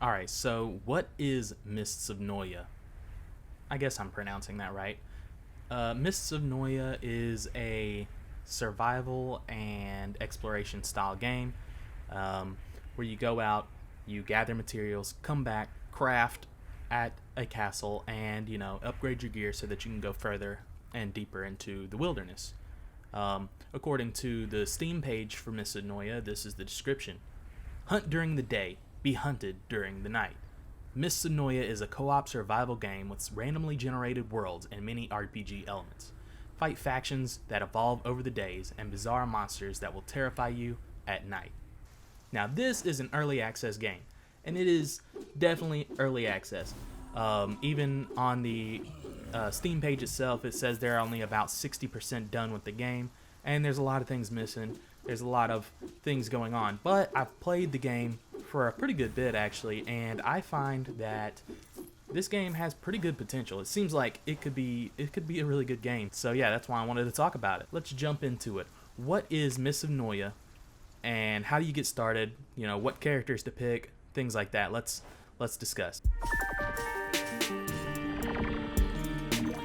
Alright, so what is Mists of Noyah? I guess I'm pronouncing that right. Mists of Noyah is a survival and exploration style game where you go out, you gather materials, come back, craft at a castle, and upgrade your gear so that you can go further and deeper into the wilderness. According to the Steam page for Mists of Noyah, this is the description. Hunt during the day, be hunted during the night. Mists of Noyah is a co-op survival game with randomly generated worlds and many RPG elements. Fight factions that evolve over the days and bizarre monsters that will terrify you at night. Now this is an early access game, and it is definitely early access. Even on the Steam page itself, it says they're only about 60% done with the game, and there's a lot of things missing. There's a lot of things going on, but I've played the game for a pretty good bit actually, and I find that this game has pretty good potential. It seems like it could be a really good game. So yeah, that's why I wanted to talk about it. Let's jump into it. What is Mists of Noyah, and how do you get started? What characters to pick, things like that. Let's discuss.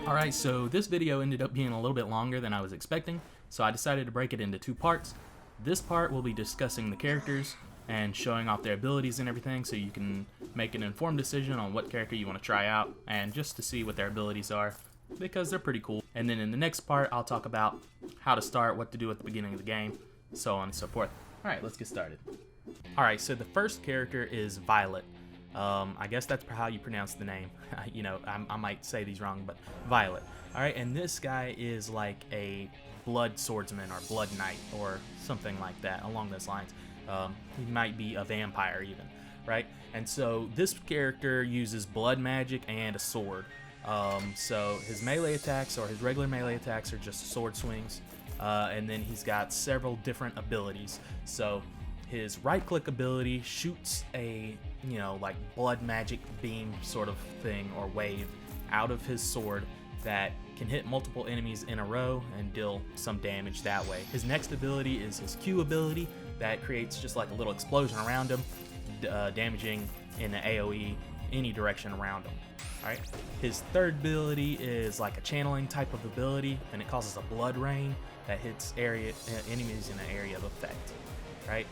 Alright, so this video ended up being a little bit longer than I was expecting, so I decided to break it into two parts. This part will be discussing the characters and showing off their abilities and everything, so you can make an informed decision on what character you want to try out and just to see what their abilities are, because they're pretty cool. And then in the next part, I'll talk about how to start, what to do at the beginning of the game, so on and so forth. Alright, let's get started. Alright, so the first character is Violet. I guess that's how you pronounce the name. I might say these wrong, but Violet. Alright, and this guy is like a blood swordsman or blood knight or something like that, along those lines. He might be a vampire even, right? And so this character uses blood magic and a sword. So his melee attacks, or his regular melee attacks, are just sword swings. And then he's got several different abilities. So his right-click ability shoots a, like blood magic beam sort of thing or wave out of his sword that can hit multiple enemies in a row and deal some damage that way. His next ability is his Q ability that creates just like a little explosion around him, damaging in the AoE any direction around him. Alright. His third ability is like a channeling type of ability, and it causes a blood rain that hits enemies in an area of effect. Right?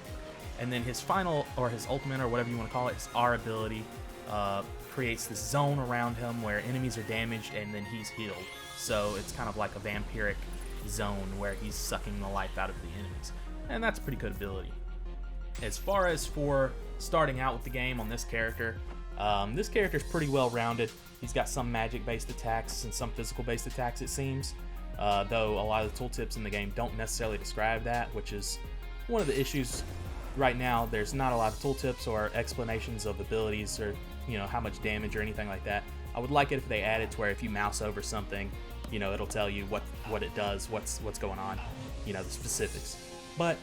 And then his final, or his ultimate, or whatever you want to call it, his R ability, creates this zone around him where enemies are damaged and then he's healed. So it's kind of like a vampiric zone where he's sucking the life out of the enemies. And that's a pretty good ability. As far as for starting out with the game on this character's pretty well rounded. He's got some magic based attacks and some physical based attacks, it seems. Though a lot of the tooltips in the game don't necessarily describe that, which is one of the issues right now. There's not a lot of tooltips or explanations of abilities or how much damage or anything like that. I would like it if they added to where if you mouse over something, it'll tell you what it does, what's going on, the specifics. But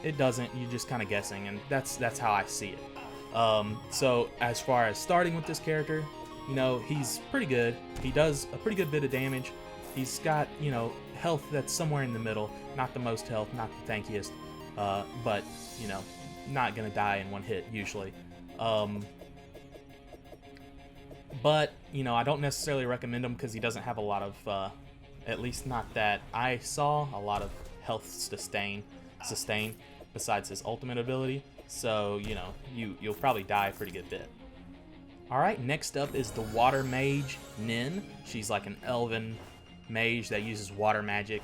it doesn't. You're just kind of guessing, and that's how I see it. So as far as starting with this character, he's pretty good. He does a pretty good bit of damage. He's got health that's somewhere in the middle, not the most health, not the tankiest, but not gonna die in one hit usually. But I don't necessarily recommend him because he doesn't have a lot of, at least not that I saw, a lot of health sustain besides his ultimate ability. So you'll probably die a pretty good bit. Alright, next up is the water mage Nin. She's like an elven mage that uses water magic,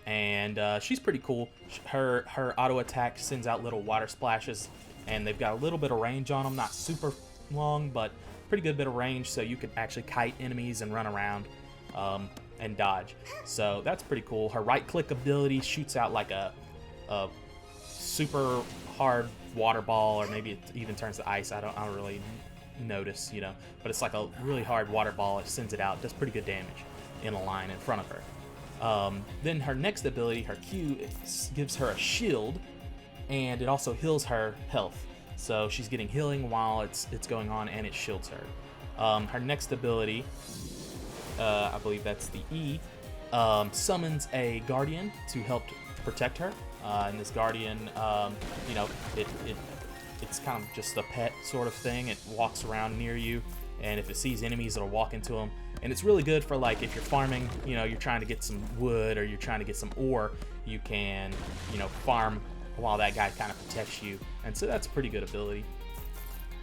and she's pretty cool. Her auto attack sends out little water splashes, and they've got a little bit of range on them, not super long, but pretty good bit of range, so you could actually kite enemies and run around and dodge. So that's pretty cool. Her right click ability shoots out like a super hard water ball, or maybe it even turns to ice. I don't really notice, but it's like a really hard water ball. It sends it out, does pretty good damage in a line in front of her. Then her next ability, her Q, gives her a shield, and it also heals her health. So she's getting healing while it's going on, and it shields her. Her next ability, I believe that's the E, summons a guardian to help protect her. And this guardian, it it's kind of just a pet sort of thing. It walks around near you, and if it sees enemies, it'll walk into them. And it's really good for like if you're farming, you know, you're trying to get some wood or you're trying to get some ore, you can, you know, farm while that guy kind of protects you. And so that's a pretty good ability.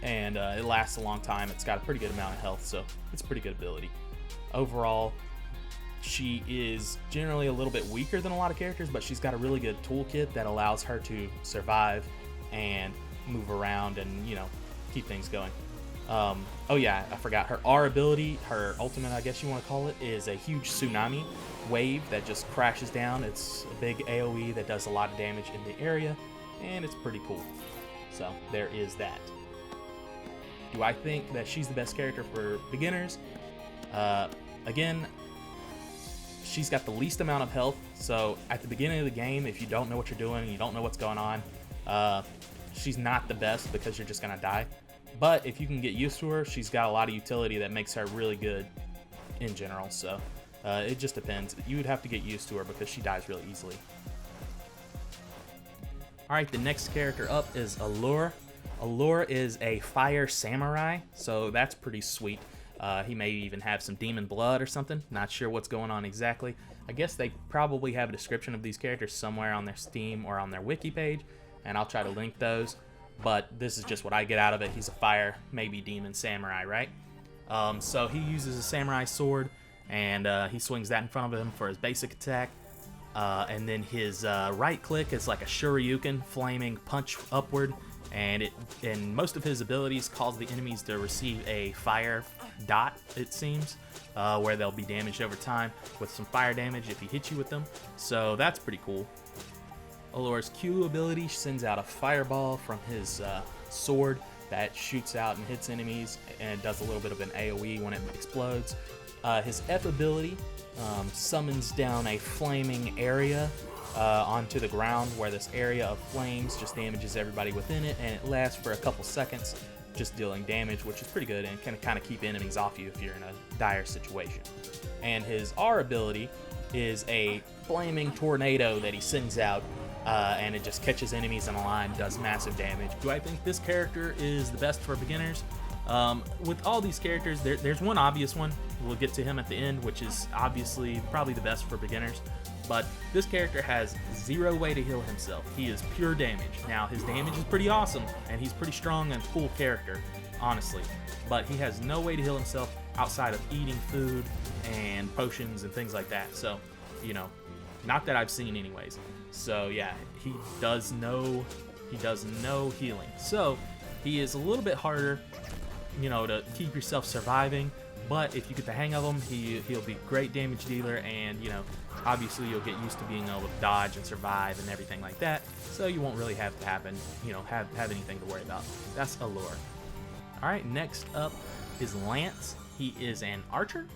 And it lasts a long time. It's got a pretty good amount of health, so it's a pretty good ability. Overall, she is generally a little bit weaker than a lot of characters, but she's got a really good toolkit that allows her to survive and move around and, you know, keep things going. Oh yeah, I forgot her R ability, her ultimate, I guess you want to call it, is a huge tsunami wave that just crashes down. It's a big AoE that does a lot of damage in the area, and it's pretty cool. So there is that. Do I think that she's the best character for beginners? Again, she's got the least amount of health, so at the beginning of the game, if you don't know what you're doing, you don't know what's going on, she's not the best because you're just gonna die. But if you can get used to her, she's got a lot of utility that makes her really good in general, so it just depends. You would have to get used to her because she dies really easily. Alright, the next character up is Arlos. Arlos is a fire samurai, so that's pretty sweet. He may even have some demon blood or something. Not sure what's going on exactly. I guess they probably have a description of these characters somewhere on their Steam or on their wiki page, and I'll try to link those. But this is just what I get out of it. He's a fire, maybe demon samurai, right? So he uses a samurai sword, and he swings that in front of him for his basic attack. And then his right click is like a Shoryuken, flaming punch upward, and most of his abilities cause the enemies to receive a fire dot, it seems, where they'll be damaged over time with some fire damage if he hits you with them. So that's pretty cool. Arlos' Q ability sends out a fireball from his sword that shoots out and hits enemies, and it does a little bit of an AoE when it explodes. His F ability summons down a flaming area onto the ground, where this area of flames just damages everybody within it, and it lasts for a couple seconds, just dealing damage, which is pretty good and can kind of keep enemies off you if you're in a dire situation. And his R ability is a flaming tornado that he sends out, and it just catches enemies in a line, does massive damage. Do I think this character is the best for beginners? With all these characters, there's one obvious one. We'll get to him at the end, which is obviously probably the best for beginners. But this character has 0 way to heal himself. He is pure damage. Now, his damage is pretty awesome, and he's pretty strong and cool character, honestly. But he has no way to heal himself outside of eating food and potions and things like that. So, you know, not that I've seen anyways. So yeah, he does no healing. So he is a little bit harder, you know, to keep yourself surviving. But if you get the hang of him, he'll be great damage dealer, and you know, obviously you'll get used to being able to dodge and survive and everything like that. So you won't really have to have anything to worry about. That's Arlos. All right, next up is Lance. He is an archer.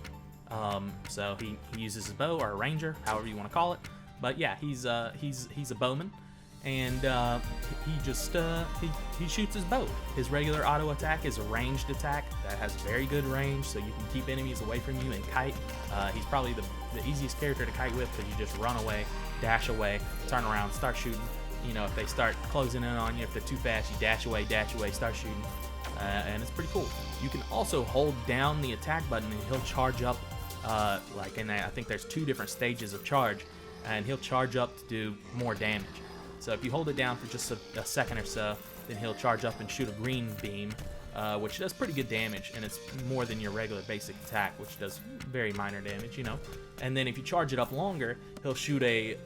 So he uses his bow, or a ranger, however you want to call it. But yeah, he's a bowman, and he shoots his bow. His regular auto attack is a ranged attack that has very good range, so you can keep enemies away from you and kite. He's probably the easiest character to kite with, because you just run away, dash away, turn around, start shooting. You know, if they start closing in on you, if they're too fast, you dash away, start shooting, and it's pretty cool. You can also hold down the attack button, and he'll charge up. I think there's 2 different stages of charge, and he'll charge up to do more damage. So if you hold it down for just a second or so, then he'll charge up and shoot a green beam, which does pretty good damage, and it's more than your regular basic attack, which does very minor damage, you know. And then if you charge it up longer, he'll shoot a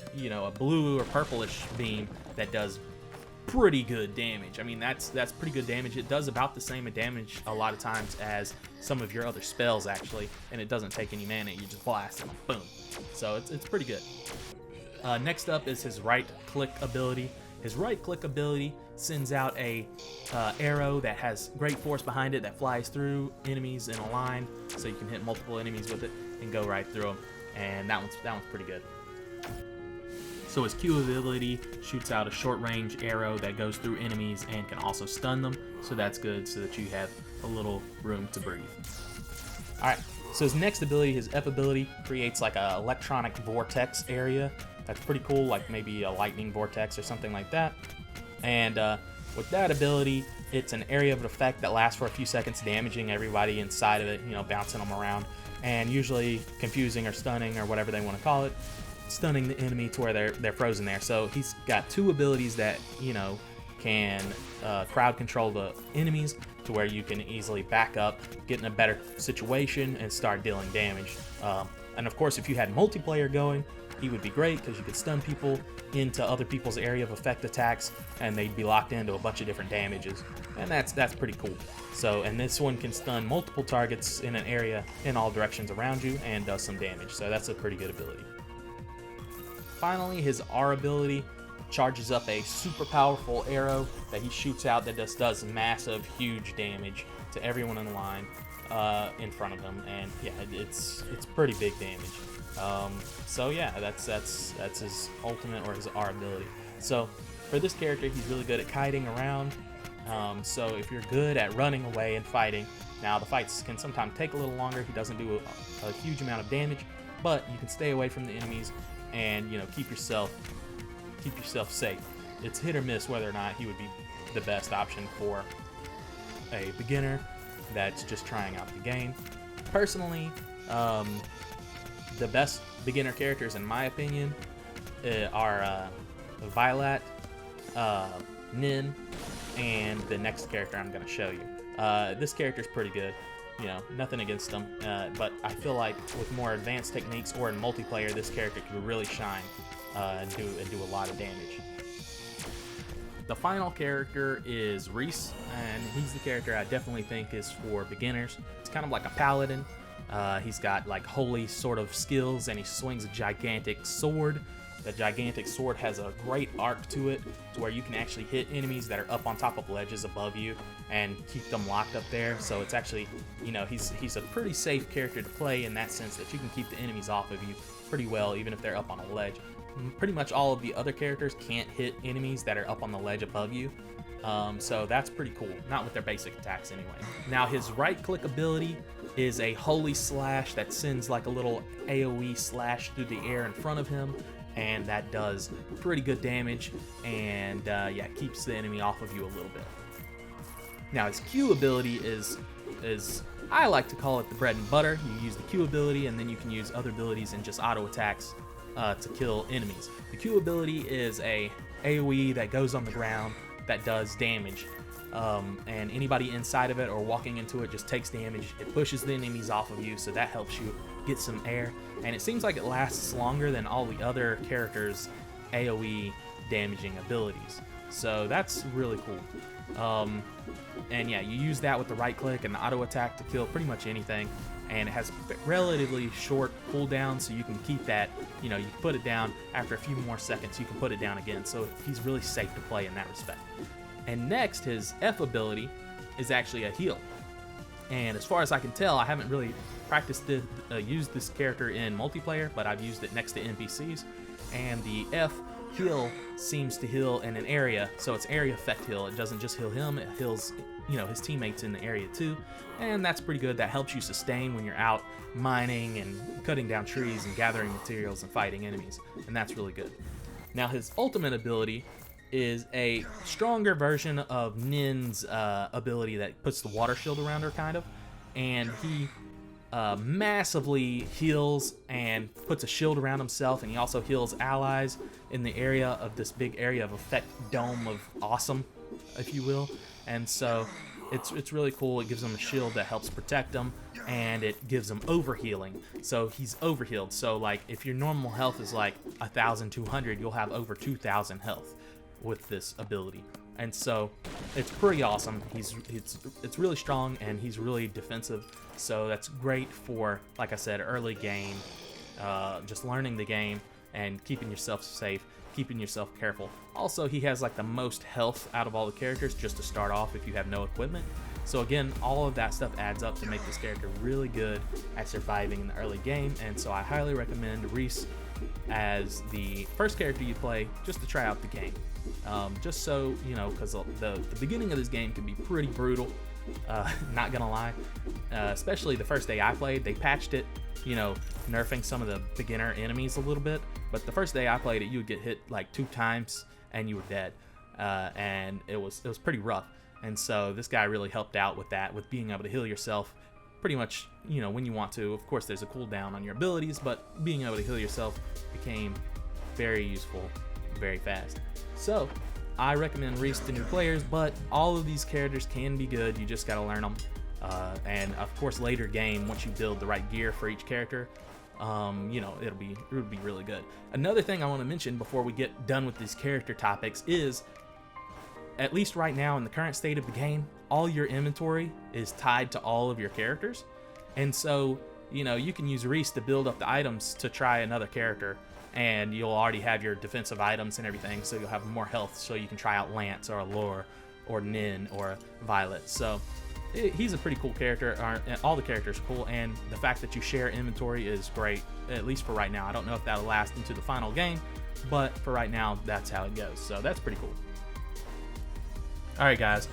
blue or purplish beam that does pretty good damage. I mean, that's pretty good damage. It does about the same damage a lot of times as some of your other spells, actually, and it doesn't take any mana. You just blast them, boom. So it's pretty good. Next up is his right click ability. His right click ability sends out a arrow that has great force behind it that flies through enemies in a line, so you can hit multiple enemies with it and go right through them. And that one's pretty good. So his Q ability shoots out a short-range arrow that goes through enemies and can also stun them. So that's good, so that you have a little room to breathe. All right. So his next ability, his F ability, creates like a electronic vortex area. That's pretty cool, like maybe a lightning vortex or something like that. And With that ability, it's an area of effect that lasts for a few seconds, damaging everybody inside of it, you know, bouncing them around, and usually confusing or stunning or whatever they want to call it, stunning the enemy to where they're frozen there. So he's got two abilities that, you know, can crowd control the enemies to where you can easily back up, get in a better situation, and start dealing damage. And of course, if you had multiplayer going, he would be great because you could stun people into other people's area of effect attacks, and they'd be locked into a bunch of different damages, and that's pretty cool. So, and this one can stun multiple targets in an area in all directions around you and does some damage. So that's a pretty good ability. Finally, his R ability charges up a super powerful arrow that he shoots out that just does massive, huge damage to everyone in the line in front of him, and yeah, it's pretty big damage. So yeah, that's his ultimate, or his R ability. So for this character, he's really good at kiting around. So if you're good at running away and fighting, now the fights can sometimes take a little longer. He doesn't do a huge amount of damage, but you can stay away from the enemies and, you know, keep yourself safe. It's hit or miss whether or not he would be the best option for a beginner that's just trying out the game. Personally, the best beginner characters, in my opinion, are Violet, Nin, and the next character I'm going to show you. This character's pretty good. You know, nothing against them, but I feel like with more advanced techniques or in multiplayer, this character could really shine and do a lot of damage. The final character is Reese, and he's the character I definitely think is for beginners. It's kind of like a paladin. He's got like holy sort of skills, and he swings a gigantic sword. The gigantic sword has a great arc to it, to where you can actually hit enemies that are up on top of ledges above you and keep them locked up there. So it's actually, you know, he's a pretty safe character to play in that sense, that you can keep the enemies off of you pretty well, even if they're up on a ledge. Pretty much all of the other characters can't hit enemies that are up on the ledge above you. So that's pretty cool. Not with their basic attacks anyway. Now his right click ability is a holy slash that sends like a little AoE slash through the air in front of him, and that does pretty good damage, and yeah, keeps the enemy off of you a little bit. Now his Q ability is I like to call it the bread and butter. You use the Q ability, and then you can use other abilities and just auto attacks to kill enemies. The Q ability is a AoE that goes on the ground that does damage, and anybody inside of it or walking into it just takes damage. It pushes the enemies off of you, so that helps you get some air, and it seems like it lasts longer than all the other characters' AoE damaging abilities, so that's really cool. And yeah, you use that with the right click and the auto attack to kill pretty much anything, and it has relatively short cooldown, so you can keep that, you know, you put it down after a few more seconds, you can put it down again, so he's really safe to play in that respect. And next, his F ability is actually a heal, and as far as I can tell, I haven't really used this character in multiplayer, but I've used it next to NPCs, and the F heal seems to heal in an area, so it's area effect heal. It doesn't just heal him, it heals, you know, his teammates in the area too, and that's pretty good. That helps you sustain when you're out mining and cutting down trees and gathering materials and fighting enemies, and that's really good. Now his ultimate ability is a stronger version of Nin's ability that puts the water shield around her, kind of, and he massively heals and puts a shield around himself, and he also heals allies in the area of this big area of effect dome of awesome, if you will. And so it's really cool. It gives him a shield that helps protect him, and it gives him overhealing. So he's overhealed. So like if your normal health is like 1,200, you'll have over 2,000 health with this ability. And so it's pretty awesome. It's really strong, and he's really defensive, so that's great for, like I said, early game, just learning the game and keeping yourself safe, keeping yourself careful. Also, he has like the most health out of all the characters just to start off if you have no equipment. So again, all of that stuff adds up to make this character really good at surviving in the early game, and so I highly recommend Reese as the first character you play just to try out the game. Just so you know, because the beginning of this game can be pretty brutal, not gonna lie, especially the first day I played. They patched it, you know, nerfing some of the beginner enemies a little bit, but the first day I played it, you would get hit like 2 times and you were dead. and it was pretty rough. And so this guy really helped out with that, with being able to heal yourself pretty much, you know, when you want to. Of course, there's a cooldown on your abilities, but being able to heal yourself became very useful very fast. So I recommend Reese to new players, but all of these characters can be good. You just got to learn them. And of course, later game, once you build the right gear for each character, you know, it would be really good. Another thing I want to mention before we get done with these character topics is, at least right now in the current state of the game, all your inventory is tied to all of your characters. And so, you know, you can use Reese to build up the items to try another character, and you'll already have your defensive items and everything, so you'll have more health, so you can try out Lance or Allure or Nin or Violet. So he's a pretty cool character. All the characters are cool, and the fact that you share inventory is great, at least for right now. I don't know if that'll last into the final game, but for right now, that's how it goes. So that's pretty cool. Alright guys,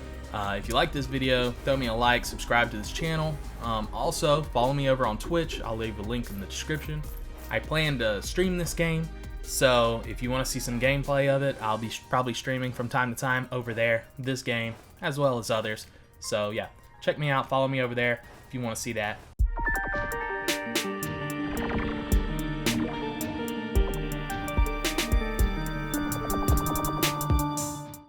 if you like this video, throw me a like, subscribe to this channel. Also, follow me over on Twitch. I'll leave a link in the description. I plan to stream this game, so if you want to see some gameplay of it, I'll be probably streaming from time to time over there, this game, as well as others. So yeah, check me out, follow me over there if you want to see that.